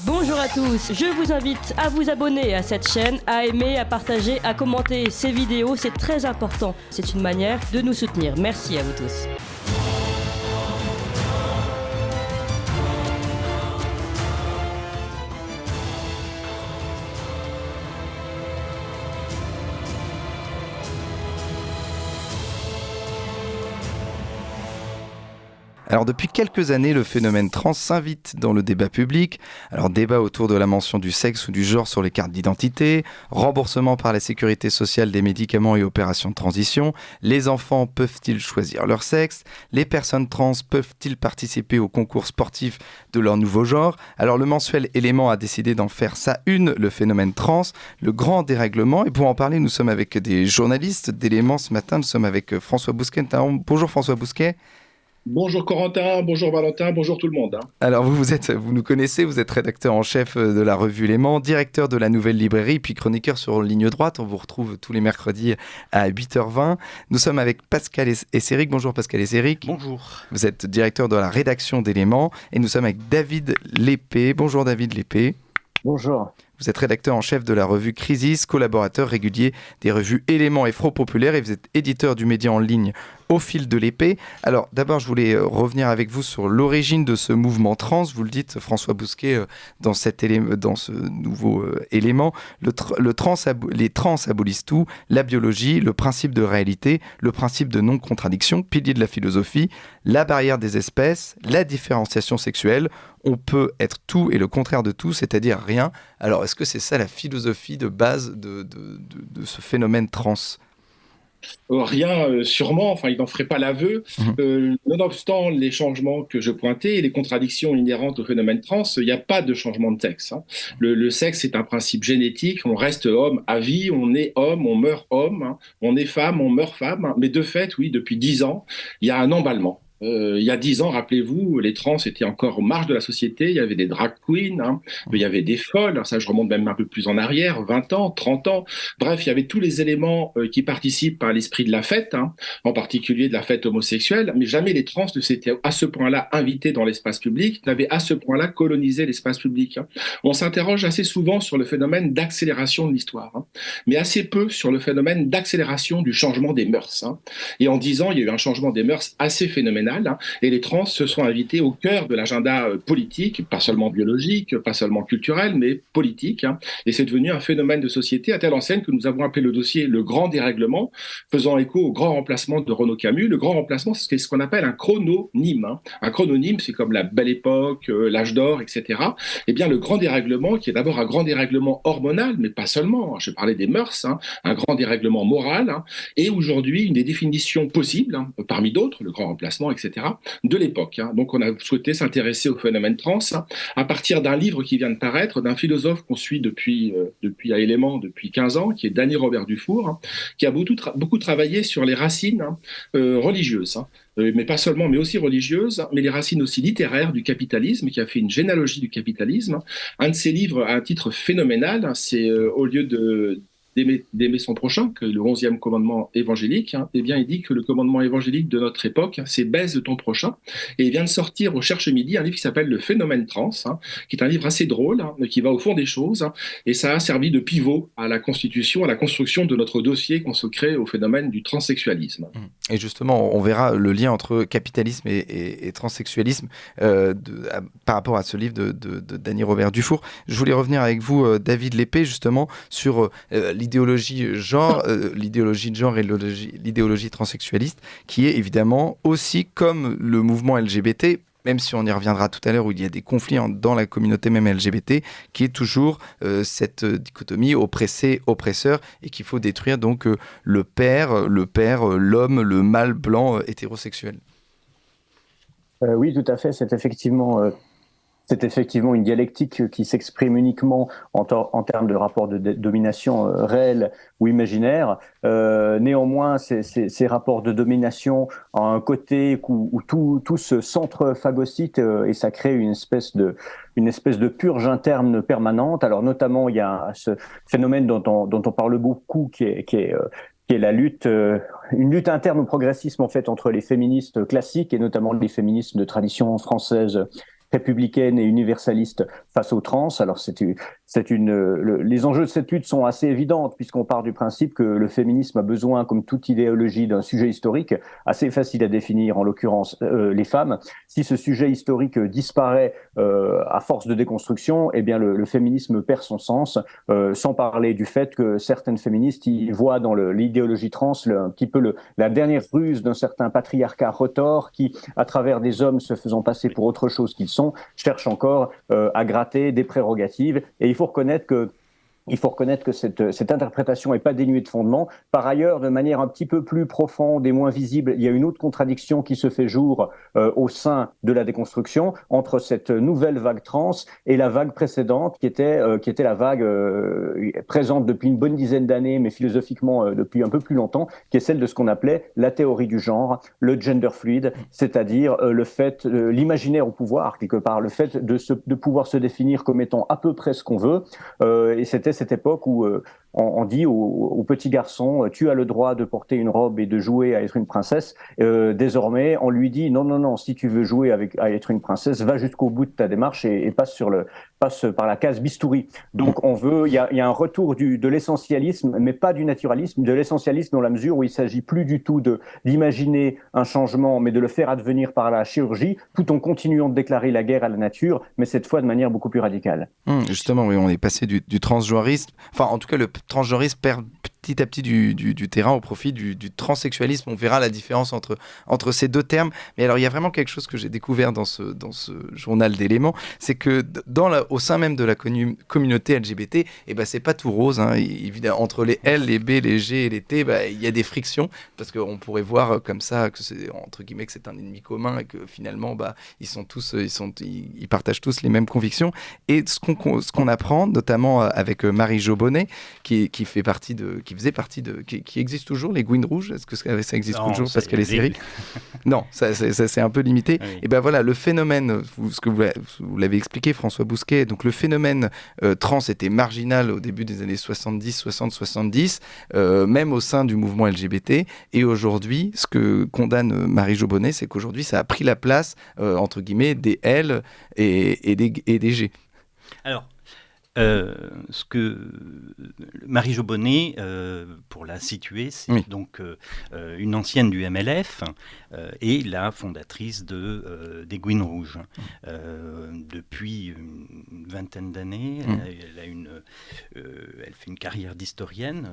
Bonjour à tous, je vous invite à vous abonner à cette chaîne, à aimer, à partager, à commenter ces vidéos, c'est très important. C'est une manière de nous soutenir. Merci à vous tous. Alors depuis quelques années, le phénomène trans s'invite dans le débat public. Alors débat autour de la mention du sexe ou du genre sur les cartes d'identité, remboursement par la sécurité sociale des médicaments et opérations de transition, les enfants peuvent-ils choisir leur sexe, les personnes trans peuvent-ils participer aux concours sportifs de leur nouveau genre. Alors le mensuel Élément a décidé d'en faire sa une, le phénomène trans, le grand dérèglement. Et pour en parler, nous sommes avec des journalistes d'Élément ce matin. Nous sommes avec François Bousquet. Bonjour François Bousquet. Bonjour Corentin, bonjour Valentin, bonjour tout le monde. Alors vous nous connaissez, vous êtes rédacteur en chef de la revue Léman, directeur de la Nouvelle Librairie, puis chroniqueur sur Ligne Droite. On vous retrouve tous les mercredis à 8h20. Nous sommes avec Pascal Esséric. Bonjour Pascal Esséric. Bonjour. Vous êtes directeur de la rédaction d'Éléments. Et nous sommes avec David Lépée. Bonjour David Lépée. Bonjour. Vous êtes rédacteur en chef de la revue Crisis, collaborateur régulier des revues Éléments et Front Populaire, et vous êtes éditeur du média en ligne Au fil de l'épée. Alors d'abord, je voulais revenir avec vous sur l'origine de ce mouvement trans. Vous le dites, François Bousquet, dans ce nouveau élément. Les trans abolissent tout, la biologie, le principe de réalité, le principe de non-contradiction, pilier de la philosophie, la barrière des espèces, la différenciation sexuelle. On peut être tout et le contraire de tout, c'est-à-dire rien. Alors, est-ce que c'est ça la philosophie de base de ce phénomène trans ? Rien, sûrement, enfin, il n'en ferait pas l'aveu. Nonobstant les changements que je pointais et les contradictions inhérentes au phénomène trans, il n'y a pas de changement de sexe. Le sexe est un principe génétique, on reste homme à vie, on est homme, on meurt homme, on est femme, on meurt femme. Mais de fait, oui, depuis 10 ans, il y a un emballement. Il y a 10 ans, rappelez-vous, les trans étaient encore aux marges de la société, il y avait des drag queens, il y avait des folles, ça je remonte même un peu plus en arrière, 20 ans, 30 ans, bref, il y avait tous les éléments qui participent à l'esprit de la fête, en particulier de la fête homosexuelle, mais jamais les trans ne s'étaient à ce point-là invités dans l'espace public, n'avaient à ce point-là colonisé l'espace public. On s'interroge assez souvent sur le phénomène d'accélération de l'histoire, mais assez peu sur le phénomène d'accélération du changement des mœurs. Et en 10 ans, il y a eu un changement des mœurs assez phénoménal. Et les trans se sont invités au cœur de l'agenda politique, pas seulement biologique, pas seulement culturel, mais politique. Et c'est devenu un phénomène de société à telle enseigne que nous avons appelé le dossier le grand dérèglement, faisant écho au grand remplacement de Renaud Camus. Le grand remplacement, c'est ce qu'on appelle un chrononyme. Un chrononyme, c'est comme la Belle Époque, l'Âge d'Or, etc. Eh bien, le grand dérèglement, qui est d'abord un grand dérèglement hormonal, mais pas seulement. Je parlais des mœurs, un grand dérèglement moral, et aujourd'hui, une des définitions possibles, parmi d'autres, le grand remplacement, etc., de l'époque. Donc on a souhaité s'intéresser au phénomène trans à partir d'un livre qui vient de paraître, d'un philosophe qu'on suit depuis à Éléments depuis 15 ans, qui est Dany Robert Dufour, qui a beaucoup travaillé sur les racines religieuses. Mais pas seulement, mais aussi religieuses, mais les racines aussi littéraires du capitalisme, qui a fait une généalogie du capitalisme. Un de ses livres a un titre phénoménal, c'est au lieu d'aimer son prochain, que le 11e commandement évangélique, eh bien, il dit que le commandement évangélique de notre époque, c'est baise de ton prochain. Et il vient de sortir au Cherche Midi un livre qui s'appelle Le phénomène trans, qui est un livre assez drôle, qui va au fond des choses. Et ça a servi de pivot à la constitution, à la construction de notre dossier consacré au phénomène du transsexualisme. Et justement, on verra le lien entre capitalisme et transsexualisme par rapport à ce livre de Dany Robert Dufour. Je voulais revenir avec vous, David Lépée, justement, sur l'idéologie de genre et l'idéologie transsexualiste, qui est évidemment aussi, comme le mouvement LGBT, même si on y reviendra tout à l'heure, où il y a des conflits dans la communauté même LGBT, qui est toujours cette dichotomie oppressé-oppresseur, et qu'il faut détruire donc le père, l'homme, le mâle blanc hétérosexuel. Oui, tout à fait, c'est effectivement une dialectique qui s'exprime uniquement en termes de rapport de domination réel ou imaginaire. Néanmoins, ces rapports de domination ont un côté où tout se centre-phagocyte et ça crée une espèce de purge interne permanente. Alors notamment, il y a ce phénomène dont on parle beaucoup, qui est la lutte, une lutte interne au progressisme en fait entre les féministes classiques et notamment les féministes de tradition française républicaine et universaliste face aux trans. Alors les enjeux de cette lutte sont assez évidents puisqu'on part du principe que le féminisme a besoin, comme toute idéologie, d'un sujet historique assez facile à définir, en l'occurrence les femmes. Si ce sujet historique disparaît à force de déconstruction, eh bien le féminisme perd son sens, sans parler du fait que certaines féministes y voient dans l'idéologie trans un petit peu la dernière ruse d'un certain patriarcat retors qui, à travers des hommes se faisant passer pour autre chose qu'ils sont, cherche encore à gratter des prérogatives. Et il faut reconnaître que cette interprétation n'est pas dénuée de fondement. Par ailleurs, de manière un petit peu plus profonde et moins visible, il y a une autre contradiction qui se fait jour au sein de la déconstruction entre cette nouvelle vague trans et la vague précédente qui était la vague présente depuis une bonne dizaine d'années, mais philosophiquement depuis un peu plus longtemps, qui est celle de ce qu'on appelait la théorie du genre, le gender fluid, c'est-à-dire le fait, l'imaginaire au pouvoir, quelque part, le fait de pouvoir se définir comme étant à peu près ce qu'on veut. Et c'était cette époque où on dit aux petits garçons, tu as le droit de porter une robe et de jouer à être une princesse. Désormais, on lui dit non, si tu veux jouer à être une princesse, va jusqu'au bout de ta démarche et passe par la case bistouri. Donc il y a un retour de l'essentialisme, mais pas du naturalisme, de l'essentialisme dans la mesure où il s'agit plus du tout d'imaginer un changement, mais de le faire advenir par la chirurgie, tout en continuant de déclarer la guerre à la nature, mais cette fois de manière beaucoup plus radicale. Justement, oui, on est passé du transgenreisme, enfin en tout cas le transgenreisme perd petit à petit du terrain au profit du transsexualisme. On verra la différence entre ces deux termes. Mais alors, il y a vraiment quelque chose que j'ai découvert dans ce journal d'éléments, c'est que au sein même de la communauté LGBT, c'est pas tout rose. Hein. Évidemment, entre les L, les B, les G et les T, il y a des frictions, parce qu'on pourrait voir comme ça que c'est, entre guillemets, que c'est un ennemi commun et que finalement, ils partagent tous les mêmes convictions. Et ce qu'on apprend, notamment avec Marie-Jo Bonnet, qui faisait partie qui existe toujours, les Gouines Rouges. Est-ce que ça existe toujours parce qu'elle est série? Non, ça c'est un peu limité. Oui. Et voilà, le phénomène, ce que vous l'avez expliqué, François Bousquet, donc le phénomène trans était marginal au début des années 70, même au sein du mouvement LGBT. Et aujourd'hui, ce que condamne Marie-Jo Bonnet, c'est qu'aujourd'hui, ça a pris la place, entre guillemets, des L et des G. Alors, ce que Marie-Jo Bonnet, pour la situer, c'est donc une ancienne du MLF et la fondatrice des Gouines Rouges. Depuis une vingtaine d'années, elle fait une carrière d'historienne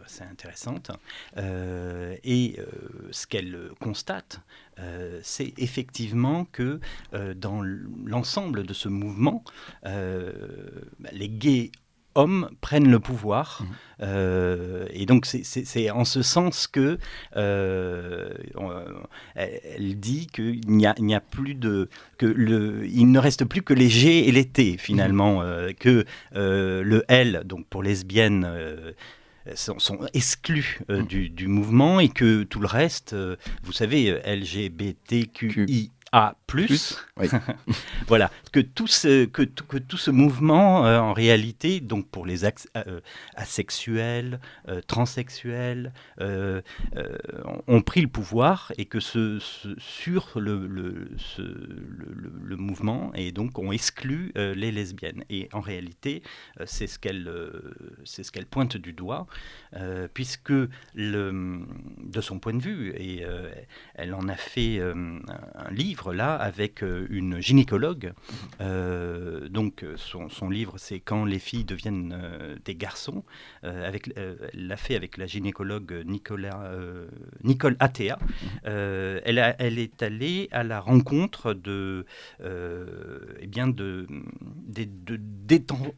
assez intéressante. Et ce qu'elle constate, c'est effectivement que dans l'ensemble de ce mouvement, les gays hommes prennent le pouvoir. Et donc c'est en ce sens que elle dit qu'il n'y a plus il ne reste plus que les G et les T finalement, que le L, donc pour lesbiennes, sont exclus du mouvement, et que tout le reste, vous savez, LGBTQI oui. Voilà, que tout ce mouvement, en réalité, donc pour les asexuels, transsexuels, ont pris le pouvoir, et que sur le mouvement, et donc ont exclu les lesbiennes. Et en réalité, c'est ce qu'elle pointe du doigt, puisque de son point de vue, et elle en a fait un livre là avec une gynécologue. Donc son livre, c'est Quand les filles deviennent des garçons. Elle l'a fait avec la gynécologue Nicole Attea. Elle est allée à la rencontre des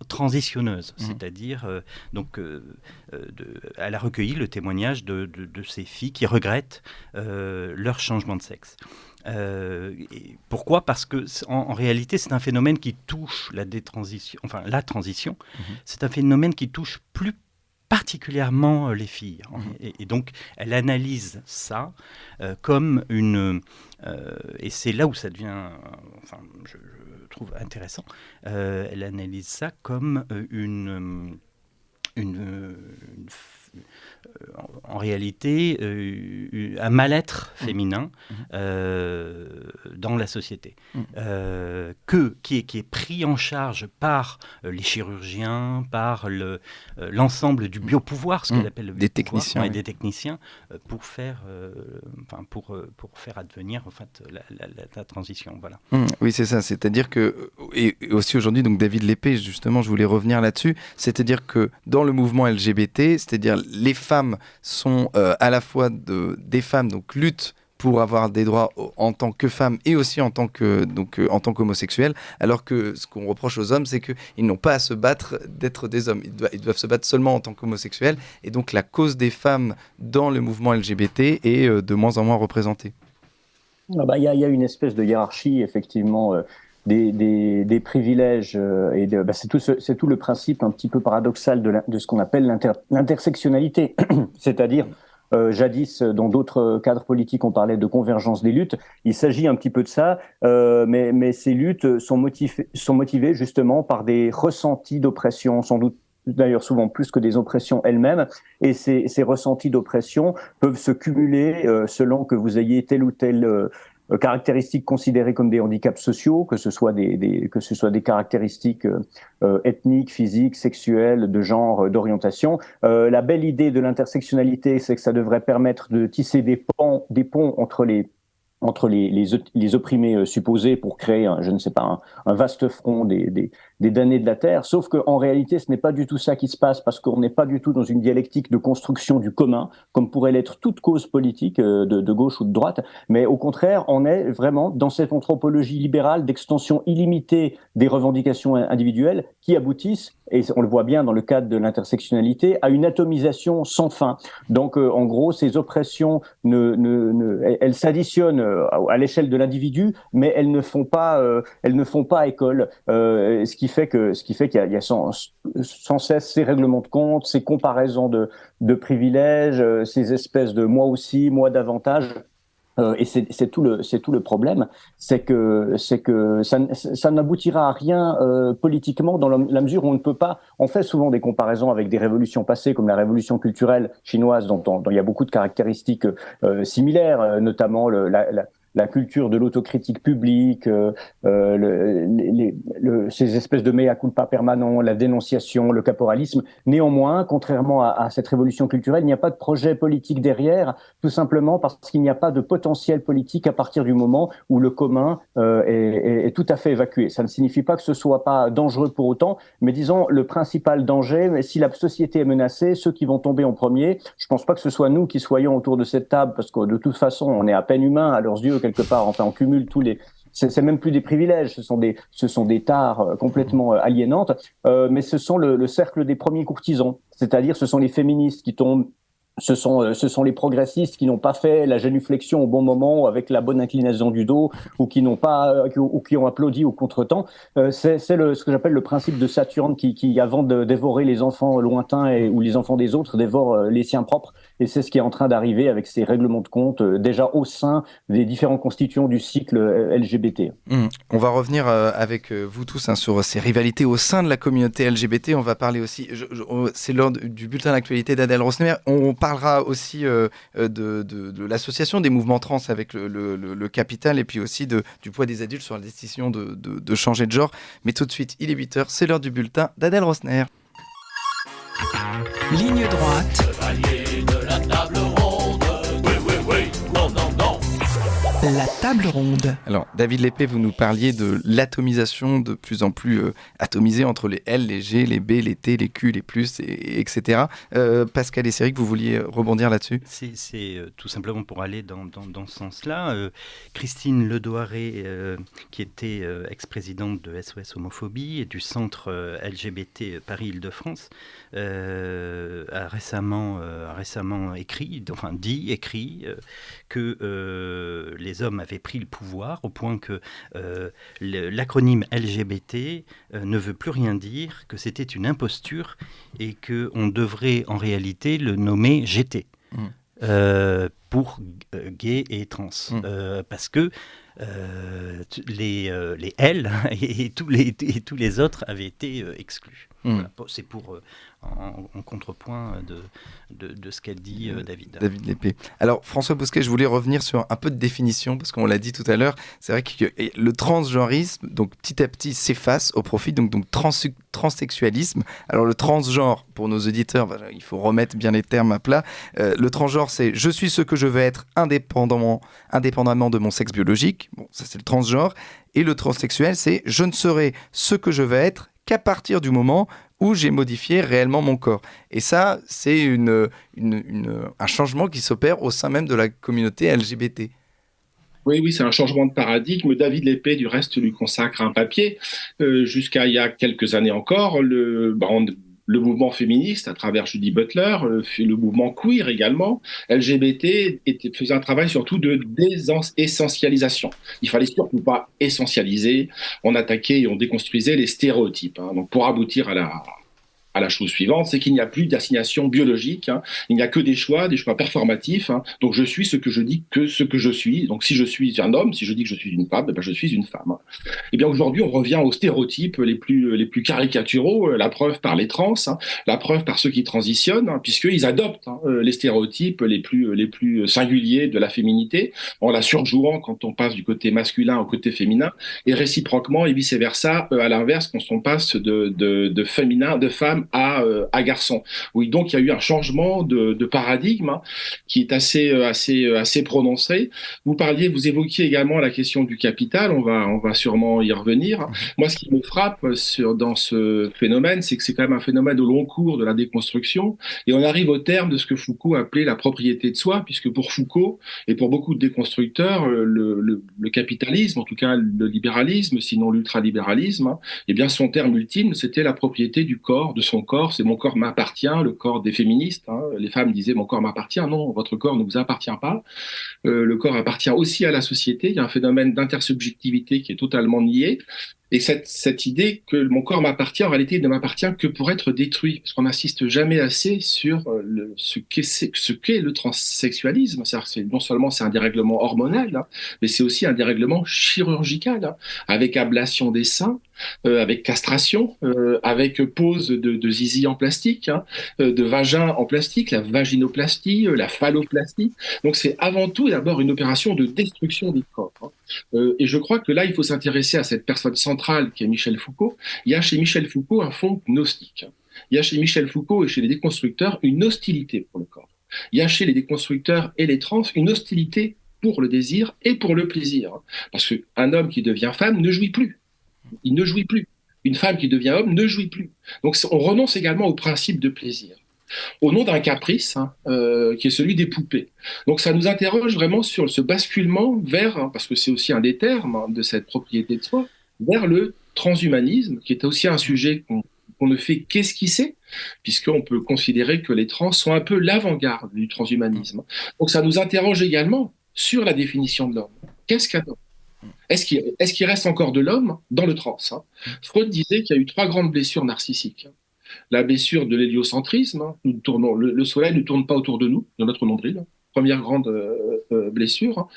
transitionneuses, c'est-à-dire elle a recueilli le témoignage de ces filles qui regrettent leur changement de sexe. Pourquoi ? Parce que en réalité, c'est un phénomène qui touche la transition. C'est un phénomène qui touche plus particulièrement les filles. Et donc, elle analyse ça comme et c'est là où ça devient, je trouve intéressant. Elle analyse ça comme en réalité un mal-être féminin dans la société, qui est pris en charge par les chirurgiens, par l'ensemble du biopouvoir, ce qu'on appelle le techniciens, et des techniciens, pour faire advenir en fait, la transition. Voilà. Oui, c'est ça. C'est-à-dire que, et aussi aujourd'hui, donc David Lépée, justement, je voulais revenir là-dessus, c'est-à-dire que dans le mouvement LGBT, c'est-à-dire les femmes sont à la fois des femmes, donc luttent pour avoir des droits en tant que femmes et aussi en tant qu'homosexuels, alors que ce qu'on reproche aux hommes, c'est qu'ils n'ont pas à se battre d'être des hommes. Ils doivent se battre seulement en tant qu'homosexuels, et donc la cause des femmes dans le mouvement LGBT est de moins en moins représentée. Il y a une espèce de hiérarchie, effectivement, des privilèges, c'est tout le principe un petit peu paradoxal de ce qu'on appelle l'intersectionnalité, c'est-à-dire jadis, dans d'autres cadres politiques, on parlait de convergence des luttes. Il s'agit un petit peu de ça, mais ces luttes sont motivées justement par des ressentis d'oppression, sans doute d'ailleurs souvent plus que des oppressions elles-mêmes. Et ces ressentis d'oppression peuvent se cumuler selon que vous ayez telle ou telle caractéristiques considérées comme des handicaps sociaux, que ce soit des caractéristiques ethniques, physiques, sexuelles, de genre, d'orientation. La belle idée de l'intersectionnalité, c'est que ça devrait permettre de tisser des ponts entre les opprimés supposés pour créer, un vaste front des damnés de la Terre. Sauf qu'en réalité, ce n'est pas du tout ça qui se passe, parce qu'on n'est pas du tout dans une dialectique de construction du commun, comme pourrait l'être toute cause politique de gauche ou de droite, mais au contraire, on est vraiment dans cette anthropologie libérale d'extension illimitée des revendications individuelles qui aboutissent, et on le voit bien dans le cadre de l'intersectionnalité, à une atomisation sans fin. Donc, en gros, ces oppressions, elles s'additionnent à l'échelle de l'individu, mais elles ne font pas école. Ce qui fait qu'il y a sans cesse ces règlements de compte, ces comparaisons de privilèges, ces espèces de moi aussi, moi davantage. Et c'est tout le problème, c'est que ça n'aboutira à rien politiquement, dans la mesure où on ne peut pas. On fait souvent des comparaisons avec des révolutions passées, comme la révolution culturelle chinoise, dont il y a beaucoup de caractéristiques similaires, notamment la culture de l'autocritique publique, ces espèces de mea culpa permanent, la dénonciation, le caporalisme. Néanmoins, contrairement à cette révolution culturelle, il n'y a pas de projet politique derrière, tout simplement parce qu'il n'y a pas de potentiel politique à partir du moment où le commun est tout à fait évacué. Ça ne signifie pas que ce soit pas dangereux pour autant, mais disons, le principal danger, mais si la société est menacée, ceux qui vont tomber en premier, je pense pas que ce soit nous qui soyons autour de cette table, parce que de toute façon, on est à peine humains à leurs yeux, quelque part. Enfin, on cumule c'est même plus des privilèges, ce sont des tares complètement aliénantes, mais ce sont le cercle des premiers courtisans, c'est-à-dire ce sont les féministes qui tombent. Ce sont les progressistes qui n'ont pas fait la génuflexion au bon moment avec la bonne inclinaison du dos, ou qui ont applaudi au contretemps. C'est ce que j'appelle le principe de Saturne qui avant de dévorer les enfants lointains ou les enfants des autres, dévore les siens propres. Et c'est ce qui est en train d'arriver avec ces règlements de compte déjà au sein des différents constituants du cycle LGBT. On va revenir avec vous tous sur ces rivalités au sein de la communauté LGBT. On va parler aussi, c'est l'heure du bulletin d'actualité d'Adèle Rosner. On parlera aussi de l'association des mouvements trans avec le Capital, et puis aussi du poids des adultes sur la décision de changer de genre. Mais tout de suite, il est 8h, c'est l'heure du bulletin d'Adèle Rosner. Ligne droite. La table ronde. Alors, David Lépée, vous nous parliez de l'atomisation de plus en plus atomisée entre les L, les G, les B, les T, les Q, les plus, etc. Pascal et Céric, vous vouliez rebondir là-dessus ? C'est tout simplement pour aller dans ce sens-là. Christine Ledoiré, qui était ex-présidente de SOS Homophobie et du centre LGBT Paris-Île-de-France, a récemment écrit que les hommes avaient pris le pouvoir au point que l'acronyme LGBT ne veut plus rien dire, que c'était une imposture et qu'on devrait en réalité le nommer GT pour gay et trans. Parce que les L et tous les autres avaient été exclus. Voilà, c'est pour en contrepoint de ce qu'a dit David. David Lépée. Alors, François Bousquet, je voulais revenir sur un peu de définition, parce qu'on l'a dit tout à l'heure, c'est vrai que le transgenrisme, donc petit à petit, s'efface au profit donc transsexualisme. Alors, le transgenre, pour nos auditeurs, il faut remettre bien les termes à plat. Le transgenre, c'est « je suis ce que je veux être indépendamment de mon sexe biologique ». Bon, ça, c'est le transgenre. Et le transsexuel, c'est « je ne serai ce que je veux être qu'à partir du moment où j'ai modifié réellement mon corps ». Et ça, c'est un changement qui s'opère au sein même de la communauté LGBT. Oui, c'est un changement de paradigme. David Lépée, du reste, lui consacre un papier. Jusqu'à il y a quelques années encore, le mouvement féministe, à travers Judy Butler, le mouvement queer également, LGBT, faisait un travail surtout de désessentialisation. Il fallait surtout pas essentialiser. On attaquait et on déconstruisait les stéréotypes. Donc pour aboutir à la chose suivante, c'est qu'il n'y a plus d'assignation biologique, il n'y a que des choix performatifs, donc je suis ce que je dis que ce que je suis, donc si je suis un homme, si je dis que je suis une femme, je suis une femme. Et bien aujourd'hui, on revient aux stéréotypes les plus caricaturaux, la preuve par les trans, la preuve par ceux qui transitionnent, puisqu'ils adoptent les stéréotypes les plus singuliers de la féminité, en la surjouant quand on passe du côté masculin au côté féminin, et réciproquement, et vice-versa, à l'inverse, quand on passe de féminin, de femme à garçon. Oui, donc il y a eu un changement de paradigme qui est assez prononcé. Vous évoquiez également la question du capital, on va sûrement y revenir. Moi, ce qui me frappe dans ce phénomène, c'est que c'est quand même un phénomène au long cours de la déconstruction, et on arrive au terme de ce que Foucault appelait la propriété de soi, puisque pour Foucault et pour beaucoup de déconstructeurs, le capitalisme, en tout cas le libéralisme, sinon l'ultralibéralisme, eh bien son terme ultime, c'était la propriété du corps, de son corps, c'est mon corps m'appartient, le corps des féministes. Les femmes disaient mon corps m'appartient, non, votre corps ne vous appartient pas. Le corps appartient aussi à la société. Il y a un phénomène d'intersubjectivité qui est totalement nié. Et cette idée que mon corps m'appartient, en réalité, il ne m'appartient que pour être détruit, parce qu'on n'insiste jamais assez sur ce qu'est le transsexualisme. Non seulement c'est un dérèglement hormonal, mais c'est aussi un dérèglement chirurgical, avec ablation des seins, avec castration, avec pose de zizi en plastique, de vagin en plastique, la vaginoplastie, la phalloplastie. Donc c'est avant tout et d'abord une opération de destruction du corps. Et je crois que là, il faut s'intéresser à cette personne centrale qui est Michel Foucault. Il y a chez Michel Foucault un fond gnostique. Il y a chez Michel Foucault et chez les déconstructeurs une hostilité pour le corps. Il y a chez les déconstructeurs et les trans une hostilité pour le désir et pour le plaisir. Parce qu'un homme qui devient femme ne jouit plus. Il ne jouit plus. Une femme qui devient homme ne jouit plus. Donc on renonce également au principe de plaisir, au nom d'un caprice qui est celui des poupées. Donc ça nous interroge vraiment sur ce basculement vers, parce que c'est aussi un des termes de cette propriété de soi, vers le transhumanisme, qui est aussi un sujet qu'on ne fait qu'esquisser, puisqu'on peut considérer que les trans sont un peu l'avant-garde du transhumanisme. Donc ça nous interroge également sur la définition de l'homme. Qu'est-ce qu'un homme ? Est-ce qu'il reste encore de l'homme dans le trans ? Freud disait qu'il y a eu 3 grandes blessures narcissiques. La blessure de l'héliocentrisme, le soleil ne tourne pas autour de nous, de notre nombril. Première grande blessure.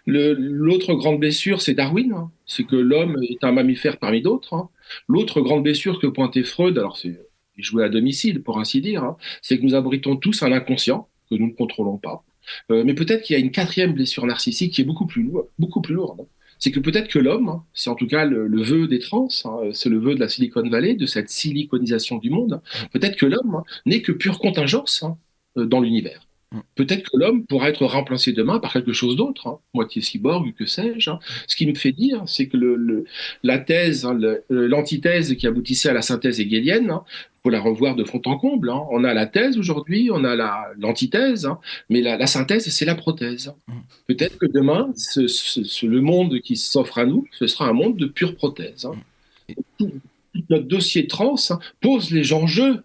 L'autre grande blessure, c'est Darwin. C'est que l'homme est un mammifère parmi d'autres. L'autre grande blessure que pointait Freud, alors c'est joué à domicile pour ainsi dire, c'est que nous abritons tous un inconscient que nous ne contrôlons pas. Mais peut-être qu'il y a une 4e blessure narcissique qui est beaucoup plus lourde. C'est que peut-être que l'homme, c'est en tout cas le vœu des trans, c'est le vœu de la Silicon Valley, de cette siliconisation du monde, peut-être que l'homme n'est que pure contingence dans l'univers. Peut-être que l'homme pourra être remplacé demain par quelque chose d'autre, moitié cyborg, que sais-je. Ce qui me fait dire, c'est que la thèse, l'antithèse qui aboutissait à la synthèse hegelienne, faut la revoir de fond en comble. On a la thèse aujourd'hui, on a l'antithèse, mais la synthèse, c'est la prothèse. Peut-être que demain, le monde qui s'offre à nous, ce sera un monde de pure prothèse. Tout notre dossier trans pose les enjeux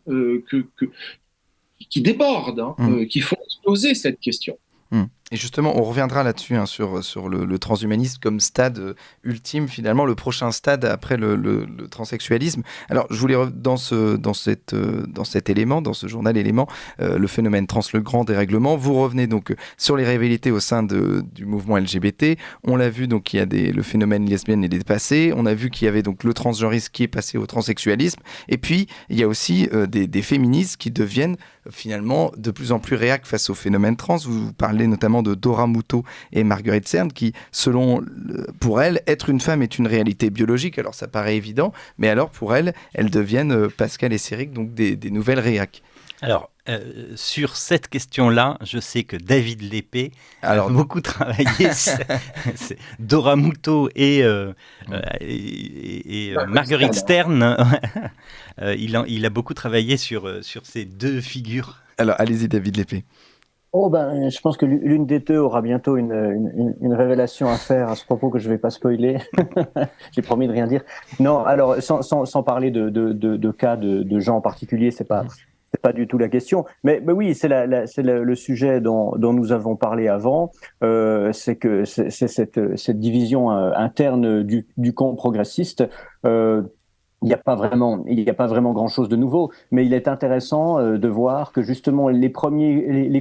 qui débordent, qui font exploser cette question. Et justement, on reviendra là-dessus, hein, sur le transhumanisme comme stade ultime, finalement, le prochain stade après le transsexualisme. Alors, je voulais, dans cet élément, dans ce journal élément, le phénomène trans, le grand dérèglement, vous revenez donc sur les rivalités au sein du mouvement LGBT. On l'a vu, donc, il y a le phénomène lesbienne est dépassé. On a vu qu'il y avait donc le transgenrisme qui est passé au transsexualisme. Et puis, il y a aussi des féministes qui deviennent finalement de plus en plus réac face au phénomène trans. Vous parlez notamment de Dora Muto et Marguerite Cern qui, pour elles, être une femme est une réalité biologique. Alors ça paraît évident, mais alors pour elles deviennent Pascal et Céric, donc des nouvelles réacs. Alors, sur cette question-là, je sais que David Lépée a beaucoup travaillé. Dora Muto et Marguerite Stern, il a beaucoup travaillé sur ces deux figures. Alors, allez-y, David Lépée. Je pense que l'une des deux aura bientôt une révélation à faire à ce propos que je ne vais pas spoiler. J'ai promis de rien dire. Non, alors sans parler de cas de gens en particulier, c'est pas du tout la question. Mais oui, c'est le sujet dont nous avons parlé avant. C'est que c'est cette division interne du camp progressiste. Il n'y a pas vraiment grand-chose de nouveau, mais il est intéressant de voir que justement les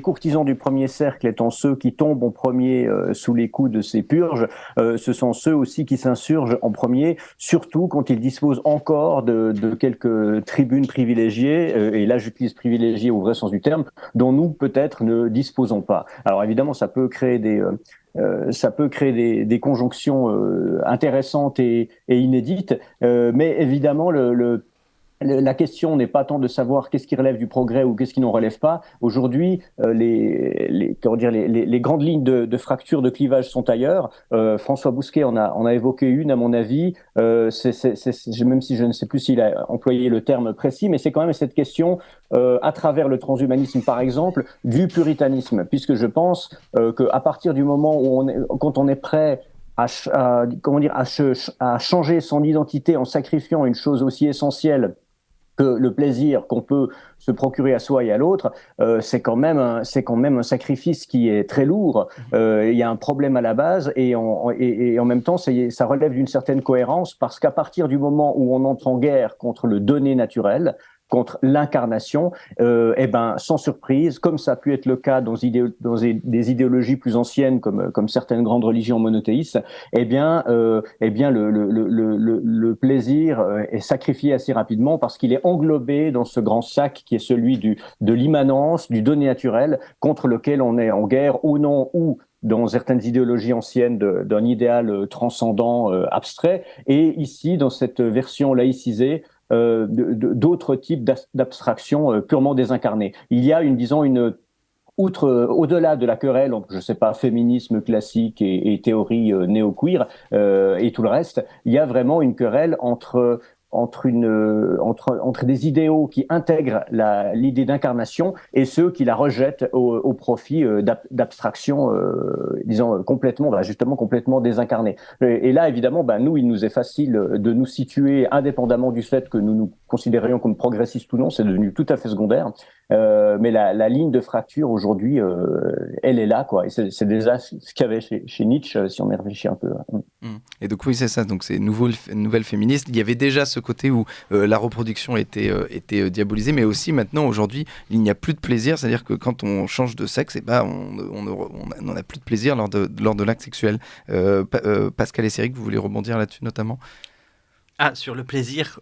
courtisans du premier cercle étant ceux qui tombent en premier sous les coups de ces purges, ce sont ceux aussi qui s'insurgent en premier, surtout quand ils disposent encore de quelques tribunes privilégiées, et là j'utilise privilégiées au vrai sens du terme, dont nous peut-être ne disposons pas. Alors évidemment, ça peut créer des conjonctions intéressantes et inédites, mais évidemment la question n'est pas tant de savoir qu'est-ce qui relève du progrès ou qu'est-ce qui n'en relève pas. Aujourd'hui, les grandes lignes de fracture, de clivage sont ailleurs. François Bousquet en a évoqué une, à mon avis. Même si je ne sais plus s'il a employé le terme précis, mais c'est quand même cette question, à travers le transhumanisme, par exemple, du puritanisme, puisque je pense qu'à partir du moment quand on est prêt à changer son identité en sacrifiant une chose aussi essentielle que le plaisir qu'on peut se procurer à soi et à l'autre, c'est quand même un sacrifice qui est très lourd. Il y a un problème à la base et en même temps, ça relève d'une certaine cohérence parce qu'à partir du moment où on entre en guerre contre le donné naturel, contre l'incarnation, sans surprise, comme ça a pu être le cas dans des idéologies plus anciennes, comme certaines grandes religions monothéistes, le plaisir est sacrifié assez rapidement parce qu'il est englobé dans ce grand sac qui est celui de l'immanence, du donné naturel, contre lequel on est en guerre ou non, ou dans certaines idéologies anciennes d'un idéal transcendant, abstrait, et ici, dans cette version laïcisée, d'autres types d'abstractions purement désincarnées. Il y a au-delà de la querelle, donc, je ne sais pas, féminisme classique et théorie néo-queer et tout le reste, il y a vraiment une querelle entre des idéaux qui intègrent l'idée d'incarnation et ceux qui la rejettent au profit d'abstractions, disons, justement complètement désincarnées. Et là, évidemment, nous, il nous est facile de nous situer indépendamment du fait que nous nous considérions comme progressistes ou non, c'est devenu tout à fait secondaire. Mais la ligne de fracture aujourd'hui, elle est là, quoi. Et c'est déjà ce qu'il y avait chez Nietzsche, si on y réfléchit un peu. Et donc oui, c'est ça. Donc c'est nouvelle féministe. Il y avait déjà ce côté où la reproduction était diabolisée, mais aussi maintenant, aujourd'hui, il n'y a plus de plaisir. C'est-à-dire que quand on change de sexe, on n'en a plus de plaisir lors de l'acte sexuel. Pascal et Céric, vous voulez rebondir là-dessus notamment ? Sur le plaisir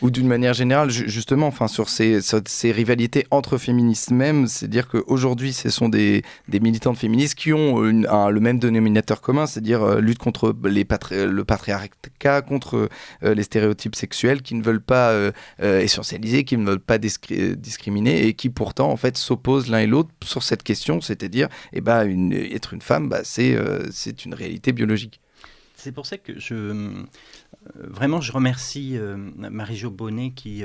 Ou d'une manière générale, justement, sur ces rivalités entre féministes même, c'est-à-dire qu'aujourd'hui, ce sont des militantes féministes qui ont le même dénominateur commun, c'est-à-dire lutte contre le patriarcat, contre les stéréotypes sexuels, qui ne veulent pas essentialiser, qui ne veulent pas discriminer, et qui pourtant, en fait, s'opposent l'un et l'autre sur cette question, c'est-à-dire, être une femme, c'est une réalité biologique. C'est pour ça que vraiment, je remercie Marie-Jo Bonnet qui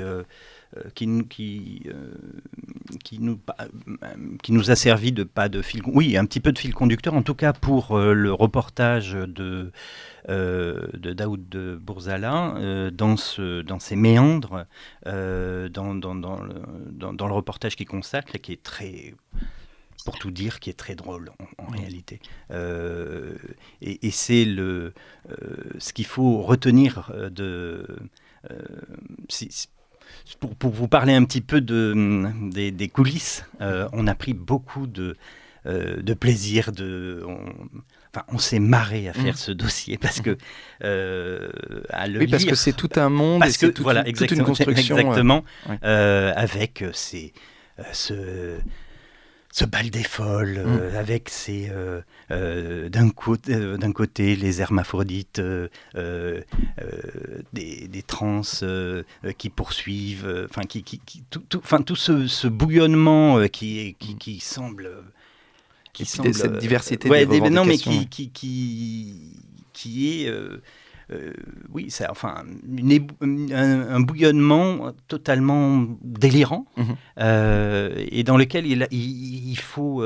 nous a servi un petit peu de fil conducteur, en tout cas pour le reportage de Daoud Bourzala dans ses méandres, dans le reportage qu'il consacre et qui est très pour tout dire, qui est très drôle en réalité. Et c'est ce qu'il faut retenir pour vous parler un petit peu des coulisses. On a pris beaucoup de plaisir, on s'est marré à faire ce dossier parce que à le lire, parce que c'est tout un monde, parce que toute une construction. Exactement, ouais. avec ce bal des folles, avec d'un côté les hermaphrodites, des trans qui poursuivent, tout ce bouillonnement qui semble... cette diversité des revendications. Non, mais qui est... oui, c'est un bouillonnement totalement délirant, et dans lequel il faut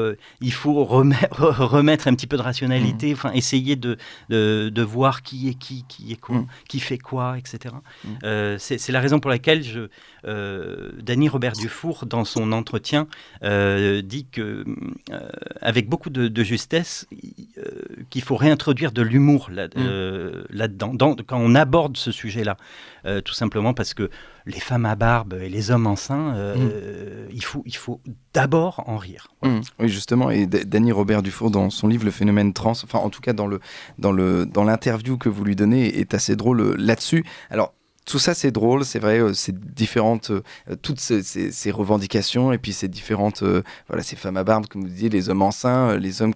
remettre un petit peu de rationalité, essayer de voir qui est qui est quoi, qui fait quoi, etc. C'est la raison pour laquelle Dany Robert Dufour, dans son entretien, dit que avec beaucoup de justesse, qu'il faut réintroduire de l'humour là-dedans. Quand on aborde ce sujet-là, tout simplement parce que les femmes à barbe et les hommes enceints, il faut d'abord en rire. Voilà. Oui, justement, et Dany Robert Dufour, dans son livre Le phénomène trans, enfin en tout cas dans l'interview que vous lui donnez, est assez drôle là-dessus. Alors, tout ça, c'est drôle, c'est vrai, c'est différentes, toutes ces revendications, et puis ces différentes, ces femmes à barbe, comme vous disiez, les hommes enceints, les hommes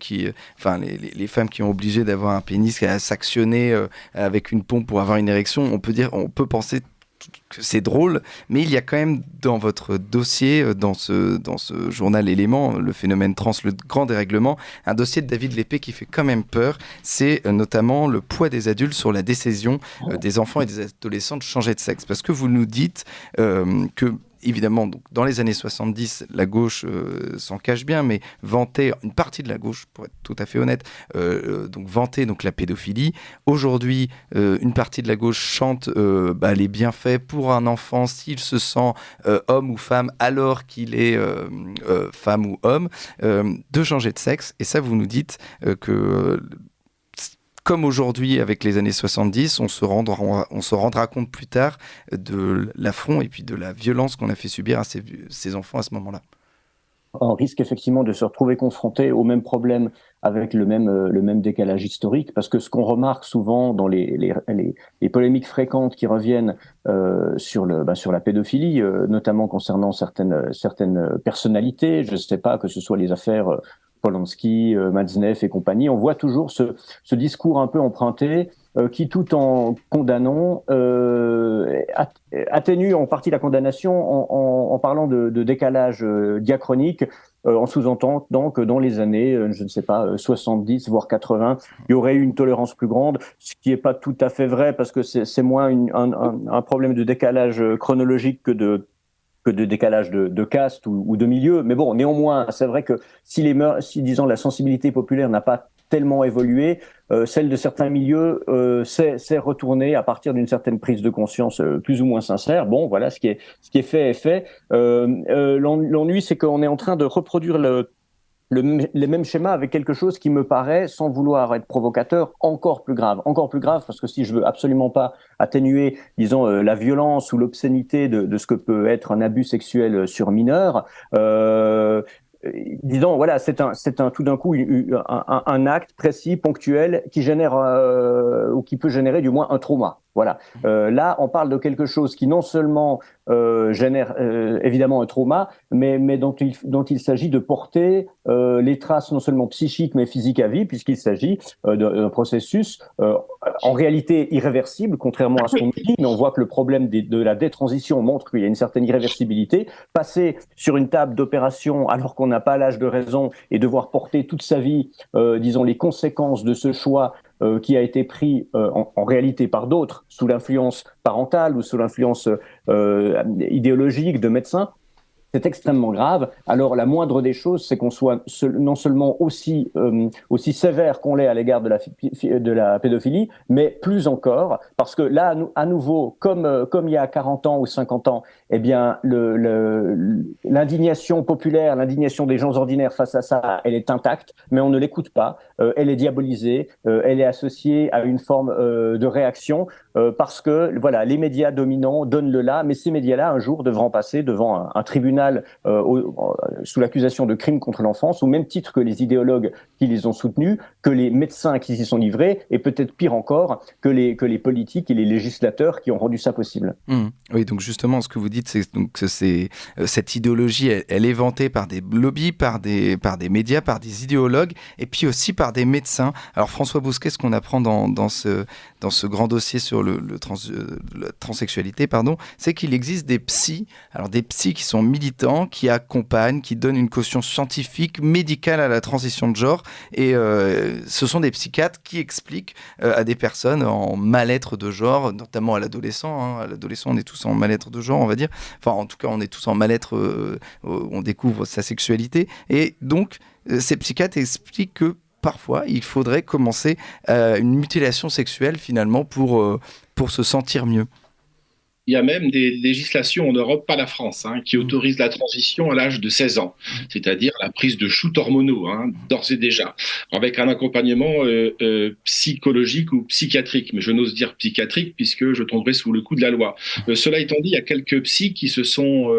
les femmes qui ont obligé d'avoir un pénis à s'actionner avec une pompe pour avoir une érection. On peut penser que c'est drôle, mais il y a quand même dans votre dossier, dans ce journal Élément, le phénomène trans, le grand dérèglement, un dossier de David Lépée qui fait quand même peur. C'est notamment le poids des adultes sur la décision des enfants et des adolescents de changer de sexe. Parce que vous nous dites que évidemment, donc, dans les années 70, la gauche s'en cache bien, mais vantait, une partie de la gauche, pour être tout à fait honnête, vantait donc la pédophilie. Aujourd'hui, une partie de la gauche chante les bienfaits pour un enfant s'il se sent homme ou femme, alors qu'il est femme ou homme, de changer de sexe. Et ça, vous nous dites que... Comme aujourd'hui, avec les années 70, on se rendra compte plus tard de l'affront et puis de la violence qu'on a fait subir à ces enfants à ce moment-là. On risque effectivement de se retrouver confronté au même problème avec le même décalage historique, parce que ce qu'on remarque souvent dans les polémiques fréquentes qui reviennent sur la pédophilie, notamment concernant certaines personnalités, je ne sais pas, que ce soit les affaires Polanski, Matzneff et compagnie, on voit toujours ce discours un peu emprunté qui, tout en condamnant, atténue en partie la condamnation en parlant de décalage diachronique, en sous-entendant que dans les années, je ne sais pas, 70 voire 80, il y aurait eu une tolérance plus grande, ce qui n'est pas tout à fait vrai, parce que c'est moins un problème de décalage chronologique que de décalage de caste ou de milieu. Mais bon, néanmoins, c'est vrai que si disons, la sensibilité populaire n'a pas tellement évolué, celle de certains milieux s'est retournée à partir d'une certaine prise de conscience plus ou moins sincère. Bon, voilà, ce qui est fait est fait. L'ennui, c'est qu'on est en train de reproduire les mêmes schémas avec quelque chose qui me paraît, sans vouloir être provocateur, encore plus grave, parce que si je veux absolument pas atténuer, disons, la violence ou l'obscénité de ce que peut être un abus sexuel sur mineur, disons, voilà, c'est un tout d'un coup un acte précis, ponctuel, qui génère ou qui peut générer du moins un trauma. Voilà. Là, on parle de quelque chose qui non seulement génère évidemment un trauma, mais dont il s'agit de porter les traces non seulement psychiques mais physiques à vie, puisqu'il s'agit d'un processus en réalité irréversible, contrairement à ce qu'on dit, mais on voit que le problème de la détransition montre qu'il y a une certaine irréversibilité. Passer sur une table d'opération alors qu'on n'a pas l'âge de raison et devoir porter toute sa vie, disons, les conséquences de ce choix qui a été pris en réalité par d'autres, sous l'influence parentale ou sous l'influence idéologique de médecins, c'est extrêmement grave. Alors la moindre des choses, c'est qu'on soit non seulement aussi sévère qu'on l'est à l'égard de la pédophilie, mais plus encore, parce que là, à nouveau, comme il y a 40 ans ou 50 ans, eh bien l'indignation populaire, l'indignation des gens ordinaires face à ça, elle est intacte, mais on ne l'écoute pas. Elle est diabolisée, elle est associée à une forme de réaction parce que voilà, les médias dominants donnent le là, mais ces médias-là un jour devront passer devant un tribunal sous l'accusation de crimes contre l'enfance, au même titre que les idéologues qui les ont soutenus, que les médecins qui s'y sont livrés, et peut-être pire encore, que les politiques et les législateurs qui ont rendu ça possible. Oui, donc justement, ce que vous dites, c'est que cette idéologie, elle est vantée par des lobbies, par des médias, par des idéologues, et puis aussi par des médecins. Alors François Bousquet, ce qu'on apprend dans ce grand dossier sur la transsexualité, c'est qu'il existe des psys, alors des psys qui sont militants, qui accompagnent, qui donnent une caution scientifique, médicale à la transition de genre, et ce sont des psychiatres qui expliquent à des personnes en mal-être de genre, notamment à l'adolescent. À l'adolescent, on est tous en mal-être de genre, on va dire. Enfin, en tout cas, on est tous en mal-être, on découvre sa sexualité. Et donc, ces psychiatres expliquent que parfois, il faudrait commencer une mutilation sexuelle, finalement, pour se sentir mieux. Il y a même des législations en Europe, pas la France, qui autorisent la transition à l'âge de 16 ans, c'est-à-dire la prise de shoots hormonaux, d'ores et déjà, avec un accompagnement psychologique ou psychiatrique. Mais je n'ose dire psychiatrique puisque je tomberai sous le coup de la loi. Cela étant dit, il y a quelques psys qui se sont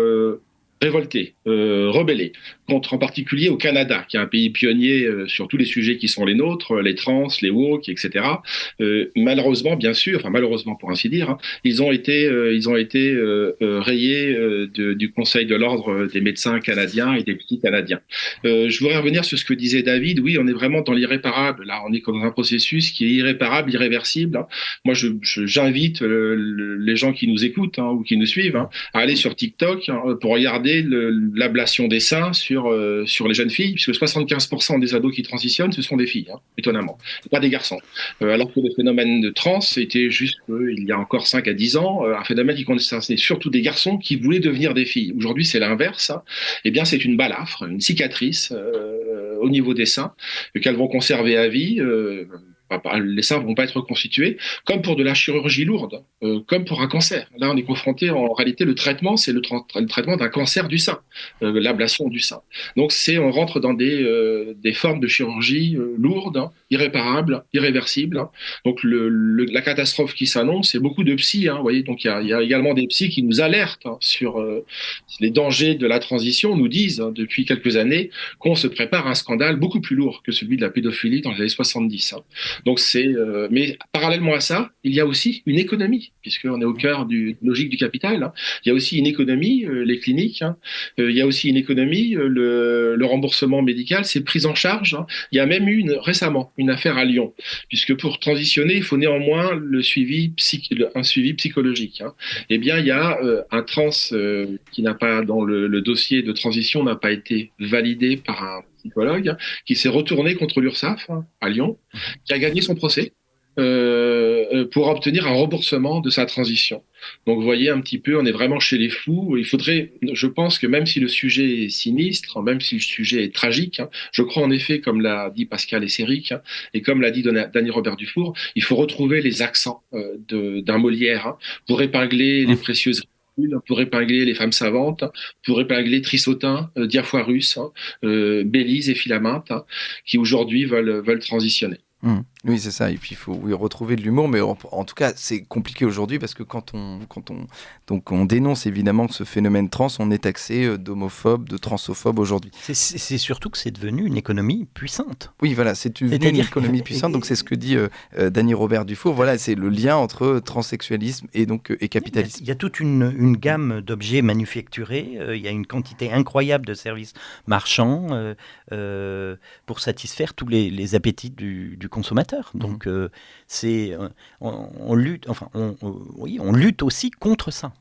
révoltés, rebellés, contre en particulier au Canada, qui est un pays pionnier sur tous les sujets qui sont les nôtres, les trans, les woke, etc. Malheureusement, bien sûr, enfin malheureusement pour ainsi dire, ils ont été rayés du Conseil de l'ordre des médecins canadiens et des psys canadiens. Je voudrais revenir sur ce que disait David. Oui, on est vraiment dans l'irréparable. Là, on est dans un processus qui est irréparable, irréversible. Moi, j'invite les gens qui nous écoutent ou qui nous suivent à aller sur TikTok pour regarder l'ablation des seins sur les jeunes filles, puisque 75% des ados qui transitionnent, ce sont des filles, étonnamment, pas des garçons. Alors que le phénomène de trans était juste, il y a encore 5 à 10 ans, un phénomène qui concernait surtout des garçons qui voulaient devenir des filles. Aujourd'hui, c'est l'inverse. Eh bien, c'est une balafre, une cicatrice au niveau des seins, qu'elles vont conserver à vie. Les seins ne vont pas être reconstitués, comme pour de la chirurgie lourde, comme pour un cancer. Là, on est confronté, en réalité, le traitement, c'est le traitement d'un cancer du sein, l'ablation du sein. Donc, on rentre dans des formes de chirurgie lourdes, irréparables, irréversibles. Donc, la catastrophe qui s'annonce, c'est beaucoup de psys. Vous voyez, donc il y a également des psys qui nous alertent sur les dangers de la transition, nous disent depuis quelques années qu'on se prépare à un scandale beaucoup plus lourd que celui de la pédophilie dans les années 70. Donc mais parallèlement à ça, il y a aussi une économie, puisqu'on est au cœur du logique du capital. Il y a aussi une économie, les cliniques. Il y a aussi une économie, le remboursement médical, c'est pris en charge. Il y a même eu récemment une affaire à Lyon, puisque pour transitionner, il faut néanmoins un suivi psychologique. Eh bien, il y a un trans qui n'a pas, dans le dossier de transition, n'a pas été validé par un psychologue, qui s'est retourné contre l'URSSAF à Lyon, qui a gagné son procès pour obtenir un remboursement de sa transition. Donc vous voyez un petit peu, on est vraiment chez les fous. Il faudrait, je pense que même si le sujet est sinistre, même si le sujet est tragique, je crois en effet, comme l'a dit Pascal Esséric et comme l'a dit Dany Robert Dufour, il faut retrouver les accents d'un Molière pour épingler les précieuses, pour épingler les femmes savantes, pour épingler Trissotin, Diafoirus, Bélise et Philaminte, qui aujourd'hui veulent transitionner. Oui, c'est ça. Et puis il faut retrouver de l'humour, mais en tout cas, c'est compliqué aujourd'hui parce que quand on dénonce évidemment ce phénomène trans, on est taxé d'homophobe, de transophobe aujourd'hui. C'est surtout que c'est devenu une économie puissante. Oui, voilà, c'est une économie puissante. Donc c'est ce que dit Dany Robert Dufour. Voilà, c'est le lien entre transsexualisme et capitalisme. Il y a toute une gamme d'objets manufacturés. Il y a une quantité incroyable de services marchands pour satisfaire tous les appétits du consommateur. Donc on lutte aussi contre ça.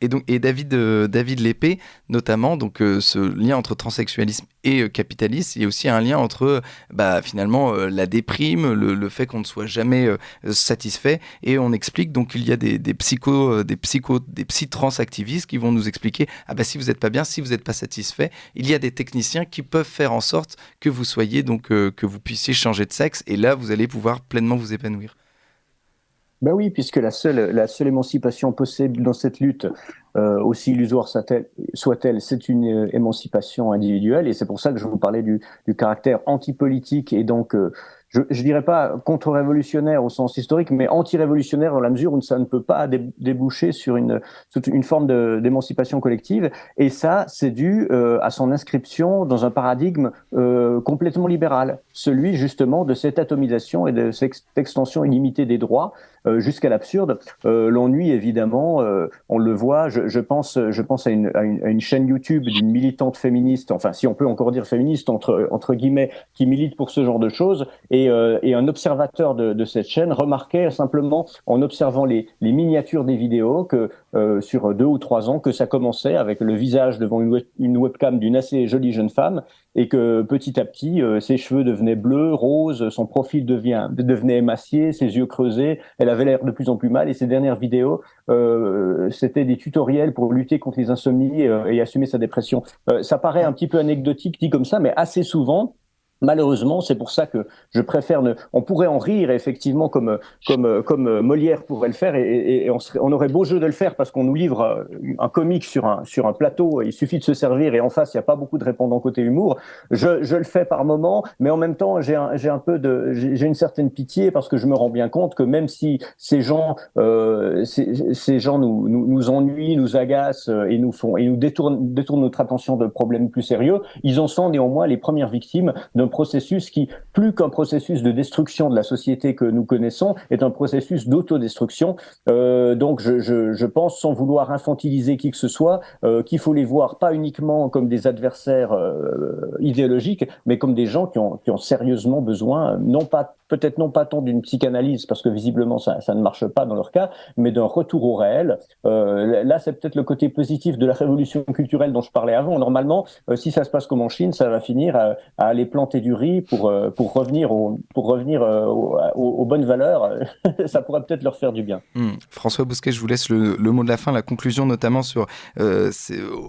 Et David Lépée, notamment, donc ce lien entre transsexualisme et capitalisme, il y a aussi un lien entre finalement la déprime, le fait qu'on ne soit jamais satisfait, et on explique donc qu'il y a des psy-trans-activistes qui vont nous expliquer si vous n'êtes pas bien, si vous n'êtes pas satisfait, il y a des techniciens qui peuvent faire en sorte que vous soyez donc que vous puissiez changer de sexe, et là vous allez pouvoir pleinement vous épanouir. Ben oui, puisque la seule émancipation possible dans cette lutte, aussi illusoire soit-elle, c'est une émancipation individuelle, et c'est pour ça que je vous parlais du caractère antipolitique et donc je dirais pas contre-révolutionnaire au sens historique, mais anti-révolutionnaire dans la mesure où ça ne peut pas déboucher sur une forme d'émancipation collective. Et ça, c'est dû à son inscription dans un paradigme complètement libéral, celui justement de cette atomisation et de cette extension illimitée des droits jusqu'à l'absurde. L'ennui, évidemment, on le voit. Je pense à une chaîne YouTube d'une militante féministe, enfin si on peut encore dire féministe entre guillemets, qui milite pour ce genre de choses. Et un observateur de cette chaîne remarquait simplement, en observant les miniatures des vidéos, que sur 2 ou 3 ans, que ça commençait avec le visage devant une webcam d'une assez jolie jeune femme, et que petit à petit, ses cheveux devenaient bleus, roses, son profil devenait émacié, ses yeux creusés, elle avait l'air de plus en plus mal, et ses dernières vidéos, c'était des tutoriels pour lutter contre les insomnies et assumer sa dépression. Ça paraît un petit peu anecdotique dit comme ça, mais assez souvent, malheureusement, c'est pour ça que je préfère on pourrait en rire effectivement comme Molière pourrait le faire, et on aurait beau jeu de le faire parce qu'on nous livre un comique sur un plateau, il suffit de se servir et en face il n'y a pas beaucoup de répondants côté humour. Je le fais par moment, mais en même temps j'ai une certaine pitié parce que je me rends bien compte que même si ces gens nous ennuient, nous agacent et nous détournent notre attention de problèmes plus sérieux, ils en sont néanmoins les premières victimes d'un processus qui, plus qu'un processus de destruction de la société que nous connaissons, est un processus d'autodestruction. Donc je pense, sans vouloir infantiliser qui que ce soit, qu'il faut les voir pas uniquement comme des adversaires idéologiques, mais comme des gens qui ont sérieusement besoin, peut-être non pas tant d'une psychanalyse, parce que visiblement ça ne marche pas dans leur cas, mais d'un retour au réel. Là, c'est peut-être le côté positif de la révolution culturelle dont je parlais avant. Normalement, si ça se passe comme en Chine, ça va finir à aller planter du riz pour revenir aux bonnes valeurs. Ça pourrait peut-être leur faire du bien. François Bousquet, je vous laisse le mot de la fin, la conclusion notamment sur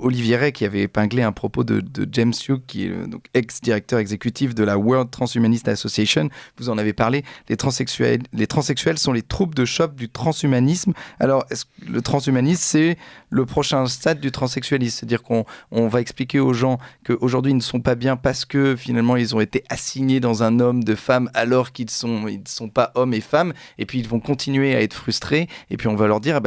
Olivier Rey qui avait épinglé un propos de James Hughes, qui est donc ex-directeur exécutif de la World Transhumanist Association. Vous en avez parlé. Les transsexuels sont les troupes de choc du transhumanisme. Alors, est-ce que le transhumanisme, c'est le prochain stade du transsexualisme? C'est-à-dire qu'on va expliquer aux gens qu'aujourd'hui, ils ne sont pas bien parce que finalement, ils ont été assignés dans un homme de femme alors qu'ils ne sont pas hommes et femmes, et puis ils vont continuer à être frustrés, et puis on va leur dire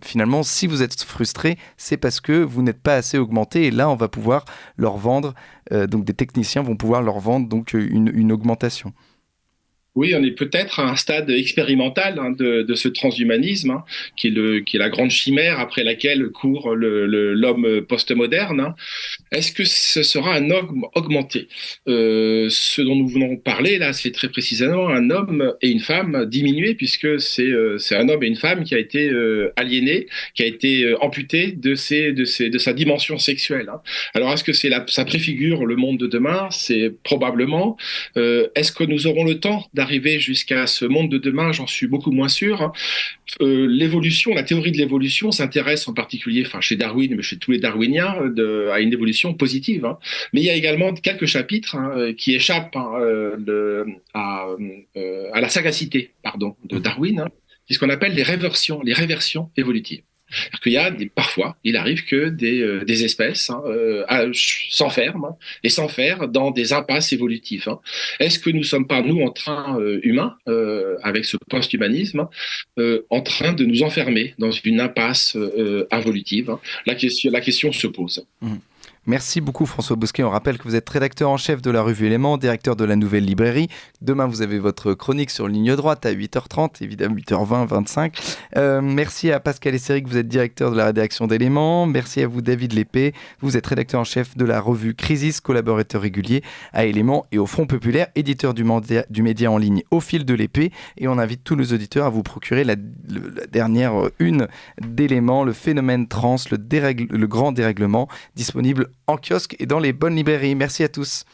finalement si vous êtes frustrés, c'est parce que vous n'êtes pas assez augmenté, et là on va pouvoir leur vendre, donc des techniciens vont pouvoir leur vendre donc une augmentation. Oui, on est peut-être à un stade expérimental de ce transhumanisme, qui est la grande chimère après laquelle court l'homme postmoderne. Est-ce que ce sera un homme augmenté? Ce dont nous venons parler là, c'est très précisément un homme et une femme diminués, puisque c'est un homme et une femme qui a été aliéné, qui a été amputé de sa dimension sexuelle. Alors, est-ce que ça préfigure le monde de demain? C'est probablement. Est-ce que nous aurons le temps d'arriver jusqu'à ce monde de demain? J'en suis beaucoup moins sûr. L'évolution, la théorie de l'évolution s'intéresse en particulier, chez Darwin, mais chez tous les darwiniens, à une évolution positive. Mais il y a également quelques chapitres qui échappent à la sagacité, de Darwin, qui est ce qu'on appelle les réversions évolutives. C'est-à-dire qu'il y a parfois, il arrive que des espèces s'enferment dans des impasses évolutives. Est-ce que nous ne sommes pas, nous, en train, humains, avec ce post-humanisme, en train de nous enfermer dans une impasse évolutive? La question se pose. Merci beaucoup François Bosquet. On rappelle que vous êtes rédacteur en chef de la revue Éléments, directeur de la Nouvelle Librairie. Demain, vous avez votre chronique sur Ligne Droite à 8h30, évidemment 8h20, 25. Merci à Pascal Esséric, vous êtes directeur de la rédaction d'Éléments. Merci à vous David Lépée, vous êtes rédacteur en chef de la revue Crisis, collaborateur régulier à Éléments et au Front Populaire, éditeur du média en ligne Au Fil de l'Épée. Et on invite tous nos auditeurs à vous procurer la dernière une d'Éléments, le phénomène trans, le grand dérèglement, disponible en kiosque et dans les bonnes librairies. Merci à tous.